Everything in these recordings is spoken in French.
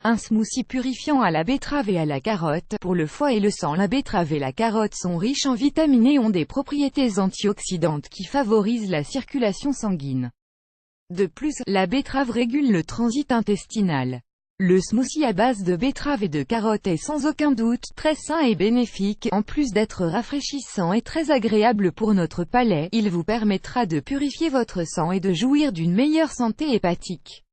Un smoothie purifiant à la betterave et à la carotte. Pour le foie et le sang, la betterave et la carotte sont riches en vitamines et ont des propriétés antioxydantes qui favorisent la circulation sanguine. De plus, la betterave régule le transit intestinal. Le smoothie à base de betterave et de carotte est sans aucun doute très sain et bénéfique. En plus d'être rafraîchissant et très agréable pour notre palais, il vous permettra de purifier votre sang et de jouir d'une meilleure santé hépatique.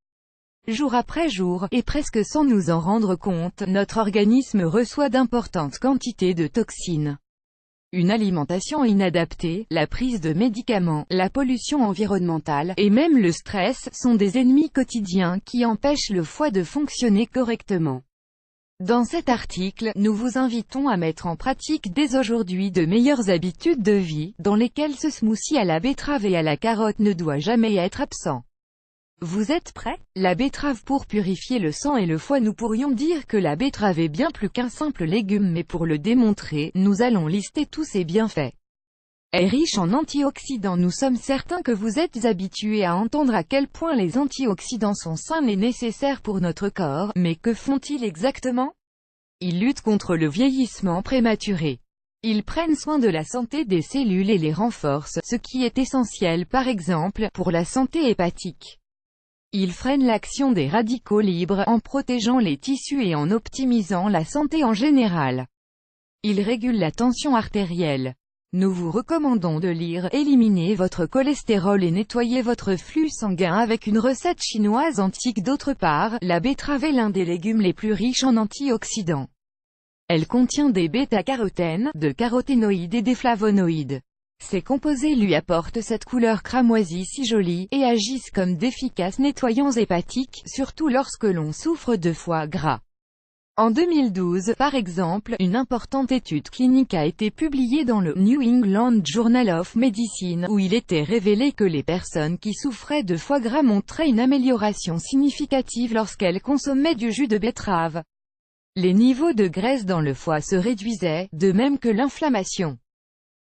Jour après jour, et presque sans nous en rendre compte, notre organisme reçoit d'importantes quantités de toxines. Une alimentation inadaptée, la prise de médicaments, la pollution environnementale, et même le stress, sont des ennemis quotidiens qui empêchent le foie de fonctionner correctement. Dans cet article, nous vous invitons à mettre en pratique dès aujourd'hui de meilleures habitudes de vie, dans lesquelles ce smoothie à la betterave et à la carotte ne doit jamais être absent. Vous êtes prêts? La betterave pour purifier le sang et le foie. Nous pourrions dire que la betterave est bien plus qu'un simple légume, mais pour le démontrer, nous allons lister tous ses bienfaits. Elle est riche en antioxydants. Nous sommes certains que vous êtes habitués à entendre à quel point les antioxydants sont sains et nécessaires pour notre corps, mais que font-ils exactement? Ils luttent contre le vieillissement prématuré. Ils prennent soin de la santé des cellules et les renforcent, ce qui est essentiel par exemple, pour la santé hépatique. Ils freinent l'action des radicaux libres, en protégeant les tissus et en optimisant la santé en général. Ils régulent la tension artérielle. Nous vous recommandons de lire « Éliminez votre cholestérol et nettoyer votre flux sanguin » avec une recette chinoise antique. D'autre part, la betterave est l'un des légumes les plus riches en antioxydants. Elle contient des bêta-carotènes, de caroténoïdes et des flavonoïdes. Ces composés lui apportent cette couleur cramoisie si jolie, et agissent comme d'efficaces nettoyants hépatiques, surtout lorsque l'on souffre de foie gras. En 2012, par exemple, une importante étude clinique a été publiée dans le New England Journal of Medicine, où il était révélé que les personnes qui souffraient de foie gras montraient une amélioration significative lorsqu'elles consommaient du jus de betterave. Les niveaux de graisse dans le foie se réduisaient, de même que l'inflammation.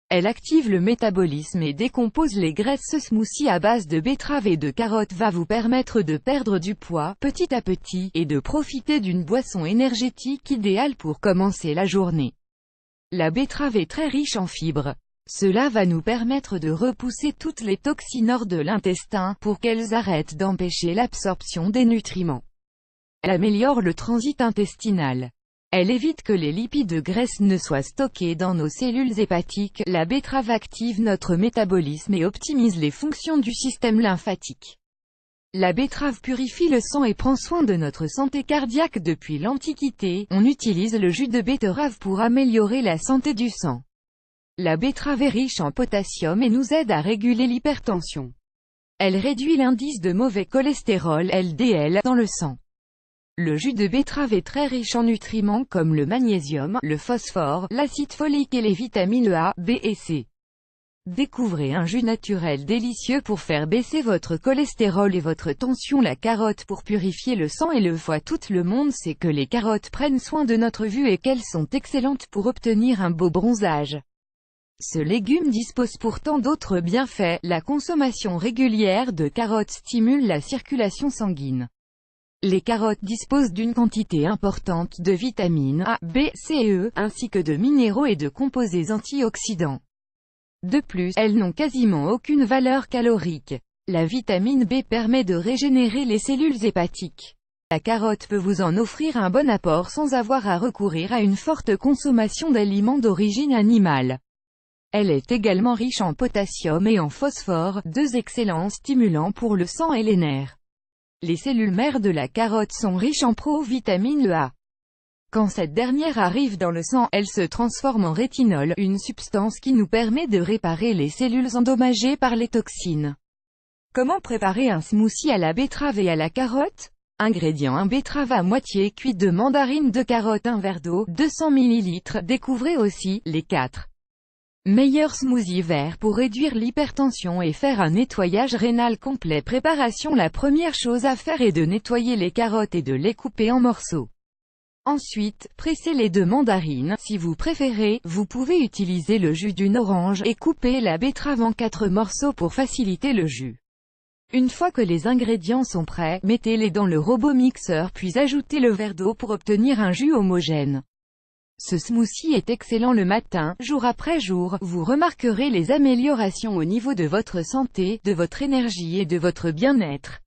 Elle active le métabolisme et décompose les graisses. Ce smoothie à base de betterave et de carotte va vous permettre de perdre du poids, petit à petit, et de profiter d'une boisson énergétique idéale pour commencer la journée. La betterave est très riche en fibres. Cela va nous permettre de repousser toutes les toxines hors de l'intestin, pour qu'elles arrêtent d'empêcher l'absorption des nutriments. Elle améliore le transit intestinal. Elle évite que les lipides graisses ne soient stockés dans nos cellules hépatiques. La betterave active notre métabolisme et optimise les fonctions du système lymphatique. La betterave purifie le sang et prend soin de notre santé cardiaque. Depuis l'Antiquité, on utilise le jus de betterave pour améliorer la santé du sang. La betterave est riche en potassium et nous aide à réguler l'hypertension. Elle réduit l'indice de mauvais cholestérol (LDL) dans le sang. Le jus de betterave est très riche en nutriments comme le magnésium, le phosphore, l'acide folique et les vitamines A, B et C. Découvrez un jus naturel délicieux pour faire baisser votre cholestérol et votre tension. La carotte pour purifier le sang et le foie. Tout le monde sait que les carottes prennent soin de notre vue et qu'elles sont excellentes pour obtenir un beau bronzage. Ce légume dispose pourtant d'autres bienfaits. La consommation régulière de carottes stimule la circulation sanguine. Les carottes disposent d'une quantité importante de vitamines A, B, C et E, ainsi que de minéraux et de composés antioxydants. De plus, elles n'ont quasiment aucune valeur calorique. La vitamine B permet de régénérer les cellules hépatiques. La carotte peut vous en offrir un bon apport sans avoir à recourir à une forte consommation d'aliments d'origine animale. Elle est également riche en potassium et en phosphore, deux excellents stimulants pour le sang et les nerfs. Les cellules mères de la carotte sont riches en provitamine A. Quand cette dernière arrive dans le sang, elle se transforme en rétinol, une substance qui nous permet de réparer les cellules endommagées par les toxines. Comment préparer un smoothie à la betterave et à la carotte? Ingrédients: un betterave à moitié cuite, de mandarines, de carottes, un verre d'eau, 200 ml. Découvrez aussi les 4 meilleurs smoothies verts pour réduire l'hypertension et faire un nettoyage rénal complet. Préparation: la première chose à faire est de nettoyer les carottes et de les couper en morceaux. Ensuite, pressez les 2 mandarines. Si vous préférez, vous pouvez utiliser le jus d'une orange, et couper la betterave en 4 morceaux pour faciliter le jus. Une fois que les ingrédients sont prêts, mettez-les dans le robot mixeur puis ajoutez le verre d'eau pour obtenir un jus homogène. Ce smoothie est excellent le matin, jour après jour, vous remarquerez les améliorations au niveau de votre santé, de votre énergie et de votre bien-être.